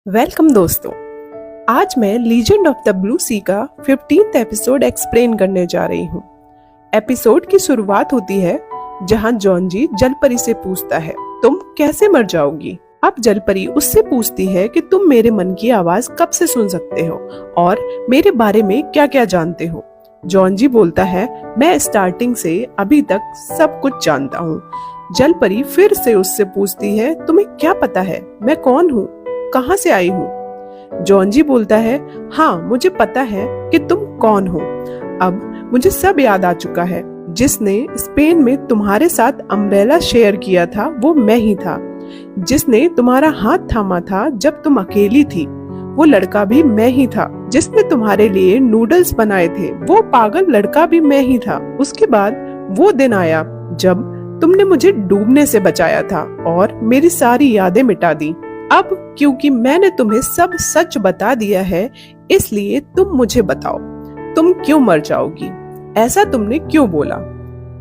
Welcome दोस्तों। आज मैं लीजेंड ऑफ द ब्लू सी का 15th एपिसोड एक्सप्लेन करने जा रही हूँ। एपिसोड की शुरुआत होती है जहाँ जॉनजी जलपरी से पूछता है, तुम कैसे मर जाओगी? अब जलपरी उससे पूछती है कि तुम मेरे मन की आवाज कब से सुन सकते हो और मेरे बारे में क्या क्या जानते हो। जॉनजी बोलता है, मैं स्टार्टिंग से अभी तक सब कुछ जानता हूँ। जलपरी फिर से उससे पूछती है, तुम्हें क्या पता है मैं कौन हूँ, कहाँ से आई हूँ? जॉनजी बोलता है, हाँ मुझे पता है कि तुम कौन हो। अब मुझे सब याद आ चुका है। जिसने स्पेन में तुम्हारे साथ अम्ब्रेला शेयर किया था वो मैं ही था। जिसने तुम्हारा हाथ थामा था जब तुम अकेली थी वो लड़का भी मैं ही था। जिसने तुम्हारे लिए नूडल्स बनाए थे वो पागल लड़का भी मैं ही था। उसके बाद वो दिन आया जब तुमने मुझे डूबने से बचाया था और मेरी सारी यादें मिटा दी। अब क्योंकि मैंने तुम्हें सब सच बता दिया है इसलिए तुम मुझे बताओ, तुम क्यों मर जाओगी? ऐसा तुमने क्यों बोला?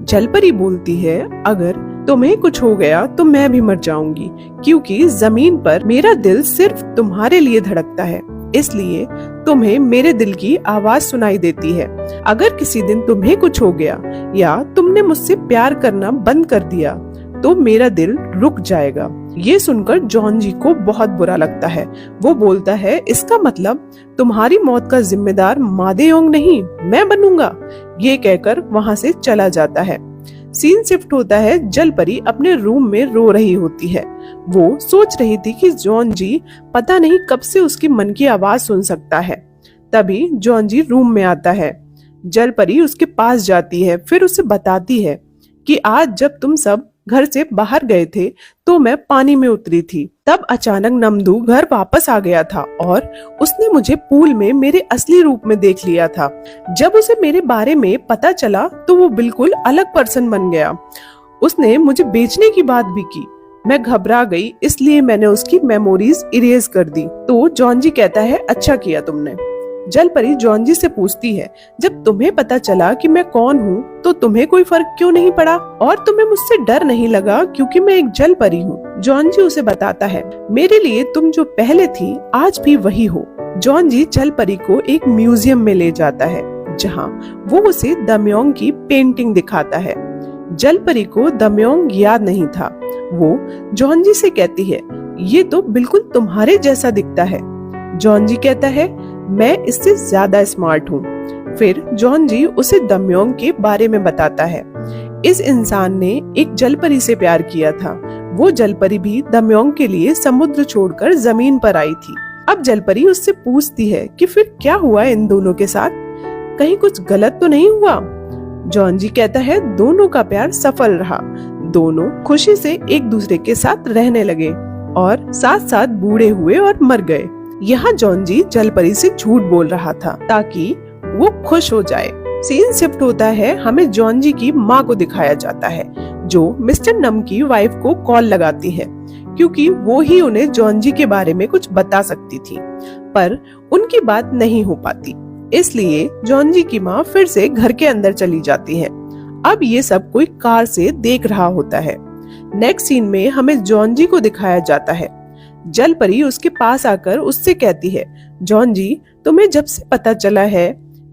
जलपरी बोलती है, अगर तुम्हें कुछ हो गया तो मैं भी मर जाऊंगी, क्योंकि जमीन पर मेरा दिल सिर्फ तुम्हारे लिए धड़कता है, इसलिए तुम्हें मेरे दिल की आवाज सुनाई देती है। अगर किसी दिन तुम्हें कुछ हो गया या तुमने मुझसे प्यार करना बंद कर दिया तो मेरा दिल रुक जाएगा। ये सुनकर जॉनजी को बहुत बुरा लगता है। वो बोलता है, इसका मतलब तुम्हारी मौत का जिम्मेदार मादेयोंग नहीं मैं बनूंगा। ये कहकर वहाँ से चला जाता है। सीन शिफ्ट होता है। जलपरी अपने रूम में रो रही होती है। वो सोच रही थी कि जॉनजी पता नहीं कब से उसकी मन की आवाज सुन सकता है। तभी जॉनजी रूम में आता है। जलपरी उसके पास जाती है, फिर उसे बताती है कि आज जब तुम सब घर से बाहर गए थे तो मैं पानी में उतरी थी। तब अचानक नमदू घर वापस आ गया था और उसने मुझे पूल में मेरे असली रूप में देख लिया था। जब उसे मेरे बारे में पता चला तो वो बिल्कुल अलग पर्सन बन गया। उसने मुझे बेचने की बात भी की। मैं घबरा गई, इसलिए मैंने उसकी मेमोरीज इरेज कर दी। तो जॉनजी कहता है, अच्छा किया तुमने। जलपरी जॉनजी से पूछती है, जब तुम्हें पता चला कि मैं कौन हूँ तो तुम्हें कोई फर्क क्यों नहीं पड़ा और तुम्हें मुझसे डर नहीं लगा क्योंकि मैं एक जलपरी हूँ? जॉनजी उसे बताता है, मेरे लिए तुम जो पहले थी आज भी वही हो। जॉनजी जलपरी को एक म्यूजियम में ले जाता है जहाँ वो उसे दमयोंग की पेंटिंग दिखाता है। जलपरी को दमयोंग याद नहीं था। वो जॉनजी से कहती है, ये तो बिल्कुल तुम्हारे जैसा दिखता है। जॉनजी कहता है, मैं इससे ज्यादा स्मार्ट हूँ। फिर जॉनजी उसे दमयोंग के बारे में बताता है। इस इंसान ने एक जलपरी से प्यार किया था। वो जलपरी भी दमयोंग के लिए समुद्र छोड़कर जमीन पर आई थी। अब जलपरी उससे पूछती है कि फिर क्या हुआ इन दोनों के साथ, कहीं कुछ गलत तो नहीं हुआ? जॉनजी कहता है, दोनों का प्यार सफल रहा। दोनों खुशी से एक दूसरे के साथ रहने लगे और साथ साथ बूढ़े हुए और मर गए। यहाँ जॉनजी जलपरी से झूठ बोल रहा था ताकि वो खुश हो जाए। सीन शिफ्ट होता है। हमें जॉनजी की माँ को दिखाया जाता है जो मिस्टर नम की वाइफ को कॉल लगाती है क्योंकि वो ही उन्हें जॉनजी के बारे में कुछ बता सकती थी, पर उनकी बात नहीं हो पाती। इसलिए जॉनजी की माँ फिर से घर के अंदर चली जाती है। अब ये सब कोई कार से देख रहा होता है। नेक्स्ट सीन में हमें जॉनजी को दिखाया जाता है। जलपरी उसके पास आकर उससे कहती है, जॉनजी तुम्हें जब से पता चला है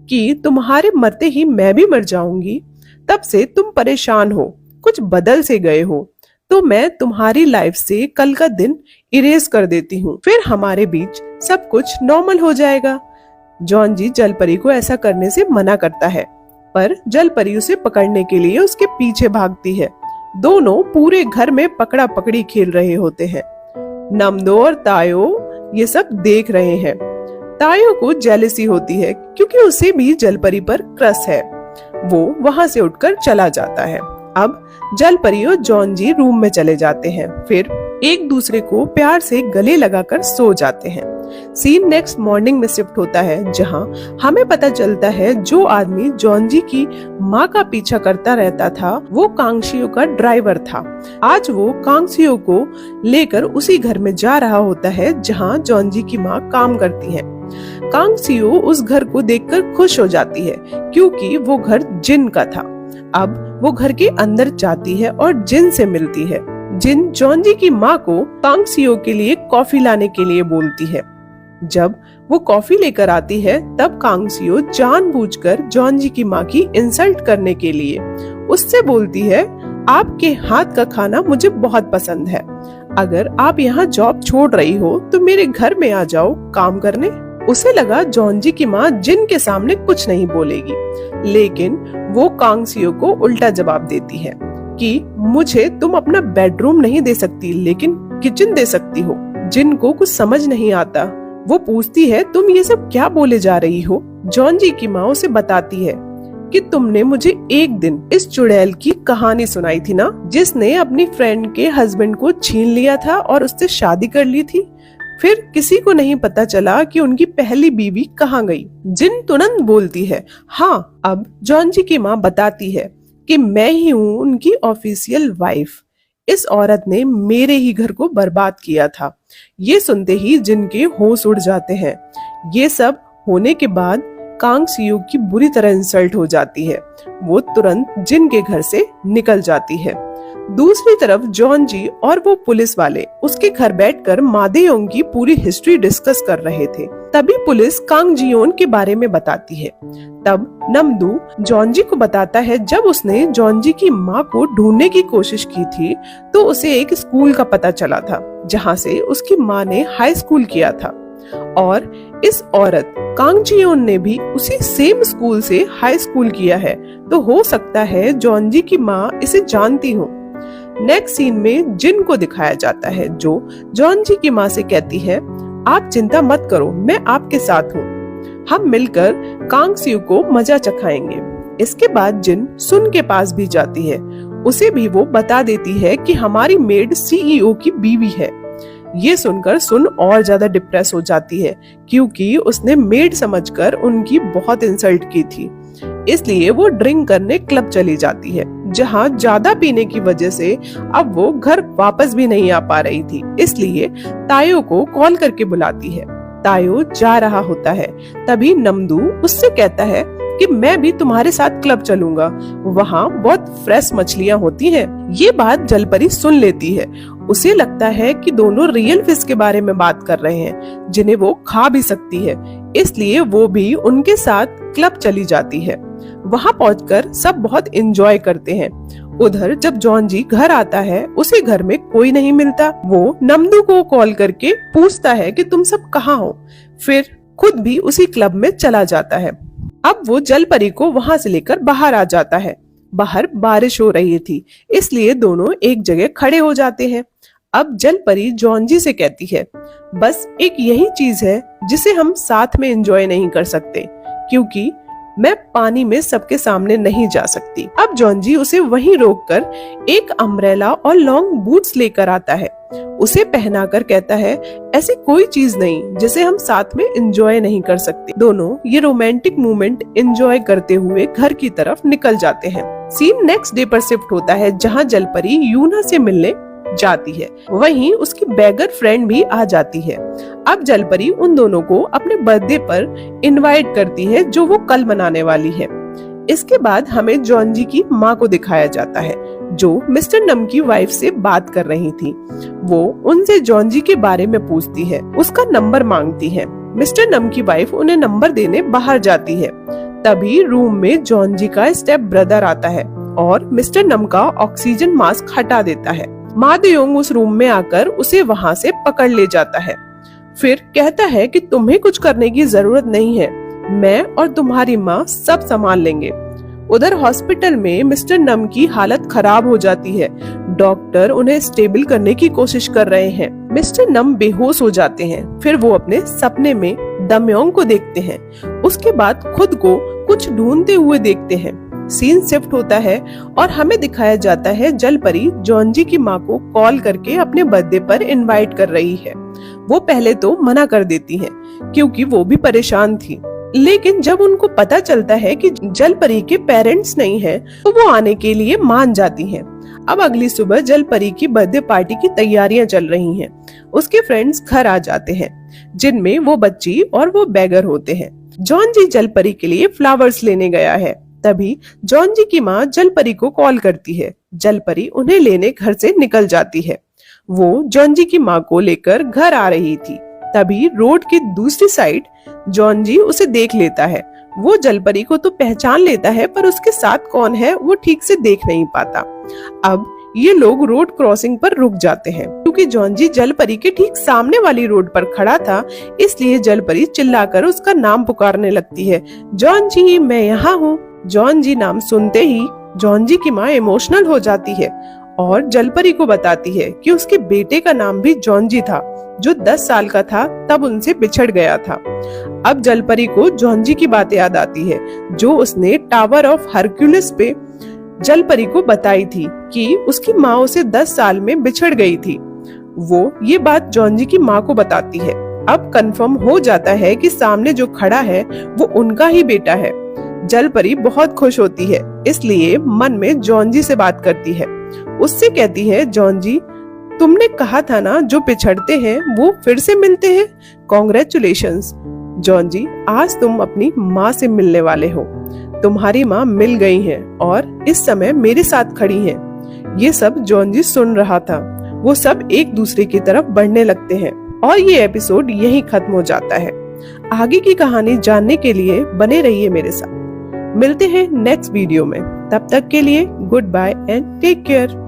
कि तुम्हारे मरते ही मैं भी मर जाऊंगी तब से तुम परेशान हो, कुछ बदल से गए हो, तो मैं तुम्हारी लाइफ से कल का दिन इरेज कर देती हूँ, फिर हमारे बीच सब कुछ नॉर्मल हो जाएगा। जॉनजी जलपरी को ऐसा करने से मना करता है, पर जलपरी उसे पकड़ने के लिए उसके पीछे भागती है। दोनों पूरे घर में पकड़ा पकड़ी खेल रहे होते हैं। नमदो और तायो ये सब देख रहे हैं। तायो को जेलसी होती है क्योंकि उसे भी जलपरी पर क्रश है। वो वहाँ से उठकर चला जाता है। अब जलपरी और जॉनजी रूम में चले जाते हैं, फिर एक दूसरे को प्यार से गले लगाकर सो जाते हैं। सीन नेक्स्ट मॉर्निंग में शिफ्ट होता है जहां हमें पता चलता है जो आदमी जॉनजी की माँ का पीछा करता रहता था वो कांगशियो का ड्राइवर था। आज वो कांगशियो को लेकर उसी घर में जा रहा होता है जहां जॉनजी की माँ काम करती है। कांगशियो उस घर को देखकर खुश हो जाती है क्योंकि वो घर जिन का था। अब वो घर के अंदर जाती है और जिन से मिलती है। जिन जॉनजी की माँ को कांग सियो के लिए कॉफी लाने के लिए बोलती है। जब वो कॉफी लेकर आती है तब कांग सियो जानबूझकर जॉनजी की माँ की इंसल्ट करने के लिए उससे बोलती है, आपके हाथ का खाना मुझे बहुत पसंद है, अगर आप यहाँ जॉब छोड़ रही हो तो मेरे घर में आ जाओ काम करने। उसे लगा जॉनजी की माँ जिन के सामने कुछ नहीं बोलेगी, लेकिन वो कांग सियो को उल्टा जवाब देती है कि मुझे तुम अपना बेडरूम नहीं दे सकती लेकिन किचन दे सकती हो। जिन को कुछ समझ नहीं आता, वो पूछती है तुम ये सब क्या बोले जा रही हो। जॉनजी की माँ उसे बताती है कि तुमने मुझे एक दिन इस चुड़ैल की कहानी सुनाई थी ना, जिसने अपनी फ्रेंड के हस्बैंड को छीन लिया था और उससे शादी कर ली थी। फिर किसी को नहीं पता चला कि उनकी पहली बीवी कहाँ गई। जिन तुरंत बोलती है, हाँ। अब जॉनजी की माँ बताती है कि मैं ही हूँ उनकी ऑफिशियल वाइफ। इस औरत ने मेरे ही घर को बर्बाद किया था। ये सुनते ही जिन के होश उड़ जाते हैं। ये सब होने के बाद कांग सियो की बुरी तरह इंसल्ट हो जाती है। वो तुरंत जिन के घर से निकल जाती है। दूसरी तरफ जॉनजी और वो पुलिस वाले उसके घर बैठकर मादेयोंग की पूरी हिस्ट्री डिस्कस कर रहे थे। तभी पुलिस कांग जियोन के बारे में बताती है। तब नमदू जॉनजी को बताता है जब उसने जॉनजी की माँ को ढूंढने की कोशिश की थी तो उसे एक स्कूल का पता चला था जहाँ से उसकी माँ ने हाई स्कूल किया था, और इस औरत कांग जियोन ने भी उसी सेम स्कूल से हाई स्कूल किया है, तो हो सकता है जॉनजी की माँ इसे जानती हो। नेक्स्ट सीन में जिन को दिखाया जाता है जो जॉनजी की माँ से कहती है, आप चिंता मत करो, मैं आपके साथ हूँ, हम मिलकर कांग सियो को मजा चखाएंगे। इसके बाद जिन सुन के पास भी जाती है। उसे भी वो बता देती है कि हमारी मेड सीईओ की बीवी है। ये सुनकर सुन और ज्यादा डिप्रेस हो जाती है क्योंकि उसने मेड समझकर उनकी बहुत इंसल्ट की थी। इसलिए वो ड्रिंक करने क्लब चली जाती है, जहाँ ज्यादा पीने की वजह से अब वो घर वापस भी नहीं आ पा रही थी। इसलिए तायो को कॉल करके बुलाती है। तायो जा रहा होता है, तभी नमदू उससे कहता है कि मैं भी तुम्हारे साथ क्लब चलूंगा, वहाँ बहुत फ्रेश मछलियाँ होती हैं। ये बात जलपरी सुन लेती है। उसे लगता है कि दोनों रियल फिश के बारे में बात कर रहे हैं जिन्हें वो खा भी सकती है, इसलिए वो भी उनके साथ क्लब चली जाती है। वहाँ पहुंचकर सब बहुत एंजॉय करते हैं। उधर जब जॉनजी घर आता है उसे घर में कोई नहीं मिलता। वो नमदू को कॉल करके पूछता है कि तुम सब कहाँ हो, फिर खुद भी उसी क्लब में चला जाता है। अब वो जलपरी को वहाँ से लेकर बाहर आ जाता है। बाहर बारिश हो रही थी, इसलिए दोनों एक जगह खड़े हो जाते हैं। अब जलपरी जॉनजी से कहती है, बस एक यही चीज है जिसे हम साथ में एंजॉय नहीं कर सकते, क्योंकि मैं पानी में सबके सामने नहीं जा सकती। अब जॉनजी उसे वहीं रोककर एक अम्ब्रेला और लॉन्ग बूट्स लेकर आता है। उसे पहनाकर कहता है, ऐसी कोई चीज नहीं जिसे हम साथ में एंजॉय नहीं कर सकते। दोनों ये रोमांटिक मोमेंट एंजॉय करते हुए घर की तरफ निकल जाते हैं। सीन नेक्स्ट डे पर शिफ्ट होता है, जहाँ जलपरी यूना से मिलने जाती है। वहीं उसकी बैगर फ्रेंड भी आ जाती है। अब जलपरी उन दोनों को अपने बर्थडे पर इनवाइट करती है जो वो कल मनाने वाली है। इसके बाद हमें जॉनजी की माँ को दिखाया जाता है जो मिस्टर नम की वाइफ से बात कर रही थी। वो उनसे जॉनजी के बारे में पूछती है, उसका नंबर मांगती है। मिस्टर नम की वाइफ उन्हें नंबर देने बाहर जाती है। तभी रूम में जॉनजी का स्टेप ब्रदर आता है और मिस्टर नम का ऑक्सीजन मास्क हटा देता है। मादेयोंग उस रूम में आकर उसे वहाँ से पकड़ ले जाता है। फिर कहता है कि तुम्हें कुछ करने की जरूरत नहीं है, मैं और तुम्हारी माँ सब संभाल लेंगे। उधर हॉस्पिटल में मिस्टर नम की हालत खराब हो जाती है। डॉक्टर उन्हें स्टेबल करने की कोशिश कर रहे हैं। मिस्टर नम बेहोश हो जाते हैं। फिर वो अपने सपने में दमयोंग को देखते हैं। उसके बाद खुद को कुछ ढूंढते हुए देखते हैं। सीन शिफ्ट होता है और हमें दिखाया जाता है जलपरी जॉनजी की माँ को कॉल करके अपने बर्थडे पर इनवाइट कर रही है। वो पहले तो मना कर देती है क्योंकि वो भी परेशान थी, लेकिन जब उनको पता चलता है कि जलपरी के पेरेंट्स नहीं हैं, तो वो आने के लिए मान जाती हैं। अब अगली सुबह जलपरी की बर्थडे पार्टी की तैयारियां चल रही हैं। उसके फ्रेंड्स घर आ जाते हैं, जिनमें वो बच्ची और वो बैगर होते हैं। जॉनजी जलपरी के लिए फ्लावर्स लेने गया है। तभी जॉन जी की माँ जलपरी को कॉल करती है। जलपरी उन्हें लेने घर से निकल जाती है। वो जॉन जी की माँ को लेकर घर आ रही थी। तभी रोड की दूसरी साइड जॉन जी उसे देख लेता है। वो जलपरी को तो पहचान लेता है, पर उसके साथ कौन है वो ठीक से देख नहीं पाता। अब ये लोग रोड क्रॉसिंग पर रुक जाते हैं। क्योंकि जॉन जी जलपरी के ठीक सामने वाली रोड पर खड़ा था, इसलिए जलपरी चिल्लाकर उसका नाम पुकारने लगती है, जॉन जी मैं यहाँ हूँ। जॉन जी नाम सुनते ही जॉन जी की माँ इमोशनल हो जाती है और जलपरी को बताती है कि उसके बेटे का नाम भी जॉन जी था, जो 10 साल का था तब उनसे बिछड़ गया था। अब जलपरी को जॉन जी की बात याद आती है, जो उसने टावर ऑफ हरक्यूलिस पे जलपरी को बताई थी कि उसकी माँ उसे 10 साल में बिछड़ गई थी। वो ये बात जॉन जी की माँ को बताती है। अब कंफर्म हो जाता है कि सामने जो खड़ा है वो उनका ही बेटा है। जलपरी बहुत खुश होती है, इसलिए मन में जॉन जी से बात करती है। उससे कहती है, जॉन जी तुमने कहा था ना जो बिछड़ते हैं वो फिर से मिलते हैं। कॉन्ग्रेचुलेशंस जॉन जी, आज तुम अपनी माँ से मिलने वाले हो। तुम्हारी माँ मिल गई हैं और इस समय मेरे साथ खड़ी हैं। ये सब जॉन जी सुन रहा था। वो सब एक दूसरे की तरफ बढ़ने लगते हैं और ये एपिसोड यहीं खत्म हो जाता है। आगे की कहानी जानने के लिए बने रहिए मेरे साथ। मिलते हैं नेक्स्ट वीडियो में। तब तक के लिए good bye and take care.